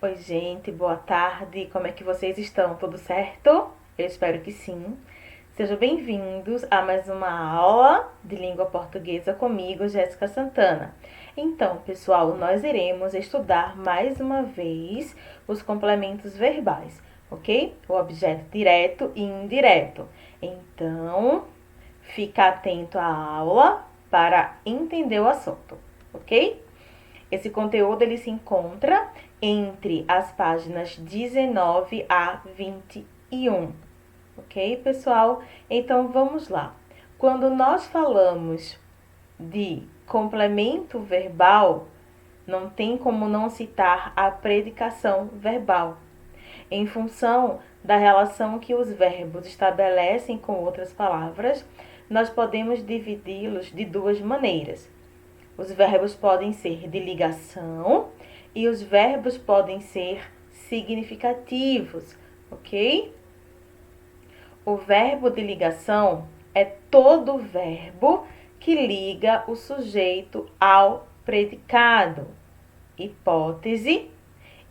Oi, gente, boa tarde. Como é que vocês estão? Tudo certo? Eu espero que sim. Sejam bem-vindos a mais uma aula de língua portuguesa comigo, Jéssica Santana. Então, pessoal, nós iremos estudar mais uma vez os complementos verbais, ok? O objeto direto e indireto. Então, fica atento à aula para entender o assunto, ok? Esse conteúdo ele se encontra entre as páginas 19 a 21, ok, pessoal? Então vamos lá. Quando nós falamos de complemento verbal, não tem como não citar a predicação verbal, em função da relação que os verbos estabelecem com outras palavras. Nós podemos dividi-los de duas maneiras. Os verbos podem ser de ligação e os verbos podem ser significativos, ok? O verbo de ligação é todo verbo que liga o sujeito ao predicado. Hipótese: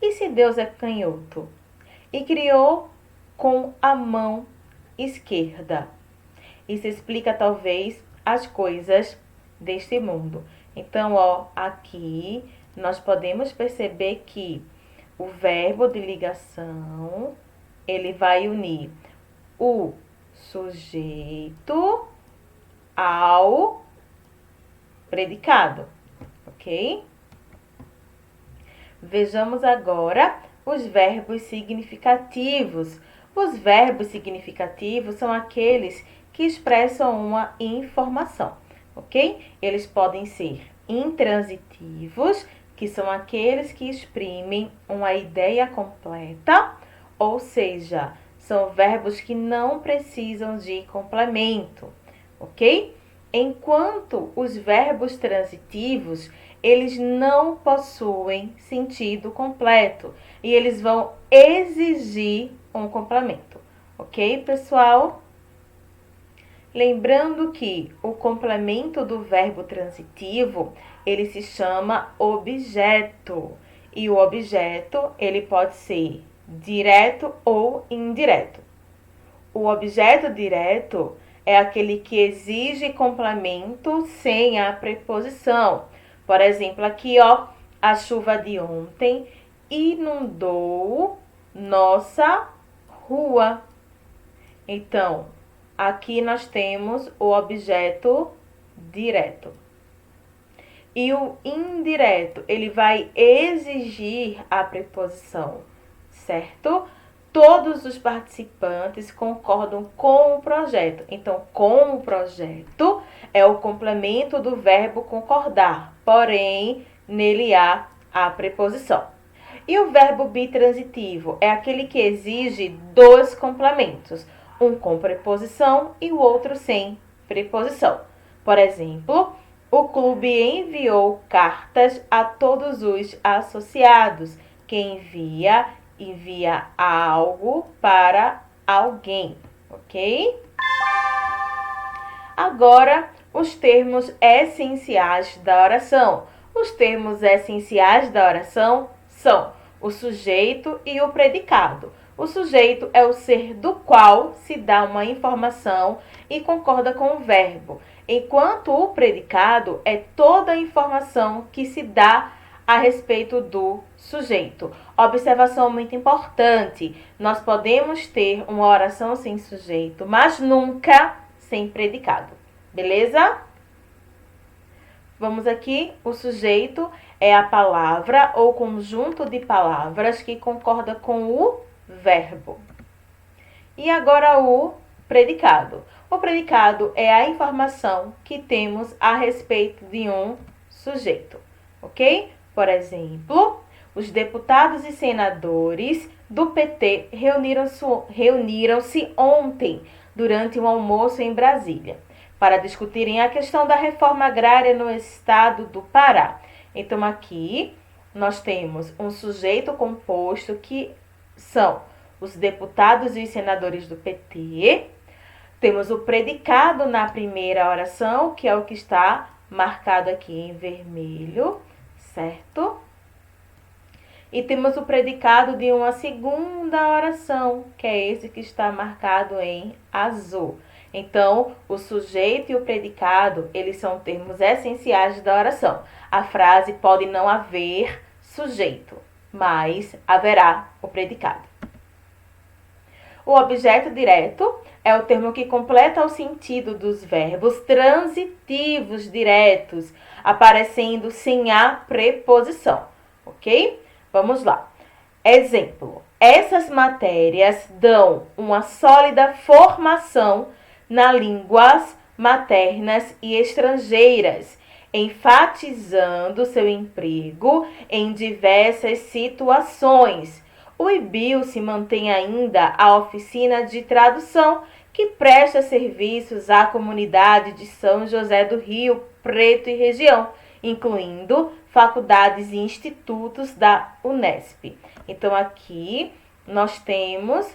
e se Deus é canhoto e criou com a mão esquerda? Isso explica talvez as coisas deste mundo. Então, aqui nós podemos perceber que o verbo de ligação, ele vai unir o sujeito ao predicado, ok? Vejamos agora os verbos significativos. Os verbos significativos são aqueles que expressam uma informação, ok? Eles podem ser intransitivos, que são aqueles que exprimem uma ideia completa, ou seja, são verbos que não precisam de complemento, ok? Enquanto os verbos transitivos, eles não possuem sentido completo e eles vão exigir um complemento, ok, pessoal? Lembrando que o complemento do verbo transitivo, ele se chama objeto. E o objeto, ele pode ser direto ou indireto. O objeto direto é aquele que exige complemento sem a preposição. Por exemplo, aqui, a chuva de ontem inundou nossa rua. Então, aqui nós temos o objeto direto. E o indireto, ele vai exigir a preposição, certo? Todos os participantes concordam com o projeto. Então, com o projeto é o complemento do verbo concordar, porém, nele há a preposição. E o verbo bitransitivo é aquele que exige dois complementos, um com preposição e o outro sem preposição. Por exemplo, o clube enviou cartas a todos os associados. Quem envia algo para alguém, ok? Agora, os termos essenciais da oração. Os termos essenciais da oração são o sujeito e o predicado. O sujeito é o ser do qual se dá uma informação e concorda com o verbo, enquanto o predicado é toda a informação que se dá a respeito do sujeito. Observação muito importante: nós podemos ter uma oração sem sujeito, mas nunca sem predicado. Beleza? Vamos aqui, o sujeito é a palavra ou conjunto de palavras que concorda com o verbo. E agora o predicado. O predicado é a informação que temos a respeito de um sujeito, ok? Por exemplo, os deputados e senadores do PT reuniram-se ontem durante um almoço em Brasília para discutirem a questão da reforma agrária no estado do Pará. Então, aqui nós temos um sujeito composto que são os deputados e os senadores do PT. Temos o predicado na primeira oração, que é o que está marcado aqui em vermelho, certo? E temos o predicado de uma segunda oração, que é esse que está marcado em azul. Então, o sujeito e o predicado, eles são termos essenciais da oração. A frase pode não haver sujeito, mas haverá o predicado. O objeto direto é o termo que completa o sentido dos verbos transitivos diretos, aparecendo sem a preposição, ok? Vamos lá. Exemplo: essas matérias dão uma sólida formação nas línguas maternas e estrangeiras, enfatizando seu emprego em diversas situações. O IBIL se mantém ainda a oficina de tradução, que presta serviços à comunidade de São José do Rio Preto e região, incluindo faculdades e institutos da Unesp. Então, aqui nós temos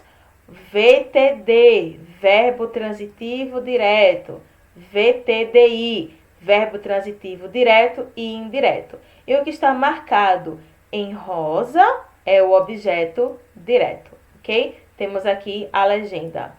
VTD, verbo transitivo direto, VTDI, verbo transitivo direto e indireto. E o que está marcado em rosa é o objeto direto, ok? Temos aqui a legenda.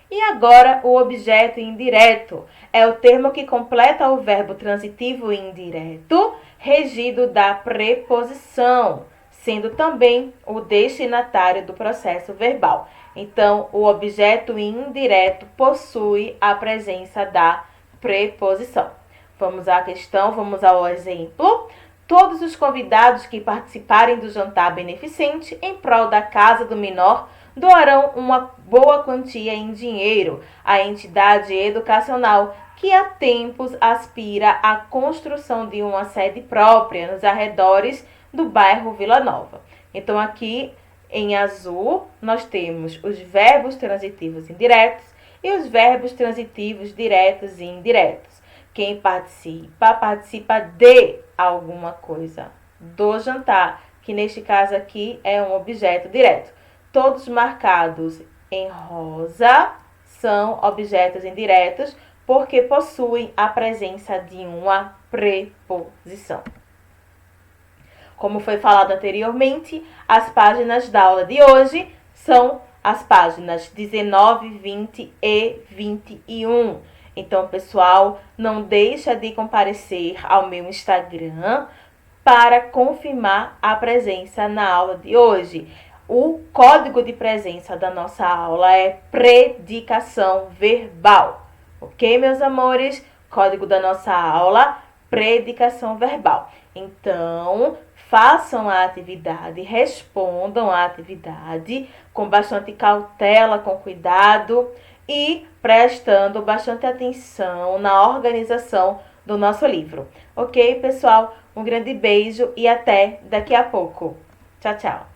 E agora, o objeto indireto é o termo que completa o verbo transitivo indireto, regido da preposição, sendo também o destinatário do processo verbal. Então, o objeto indireto possui a presença da preposição. Vamos à questão, vamos ao exemplo. Todos os convidados que participarem do jantar beneficente em prol da Casa do Menor doarão uma boa quantia em dinheiro à entidade educacional que há tempos aspira à construção de uma sede própria nos arredores do bairro Vila Nova. Então, aqui em azul, nós temos os verbos transitivos indiretos e os verbos transitivos diretos e indiretos. Quem participa, participa de alguma coisa, do jantar, que neste caso aqui é um objeto direto. Todos marcados em rosa são objetos indiretos porque possuem a presença de uma preposição. Como foi falado anteriormente, as páginas da aula de hoje são as páginas 19, 20 e 21. Então, pessoal, não deixa de comparecer ao meu Instagram para confirmar a presença na aula de hoje. O código de presença da nossa aula é predicação verbal. Ok, meus amores? Código da nossa aula, predicação verbal. Então, façam a atividade, respondam a atividade com bastante cautela, com cuidado e prestando bastante atenção na organização do nosso livro. Ok, pessoal? Um grande beijo e até daqui a pouco. Tchau, tchau.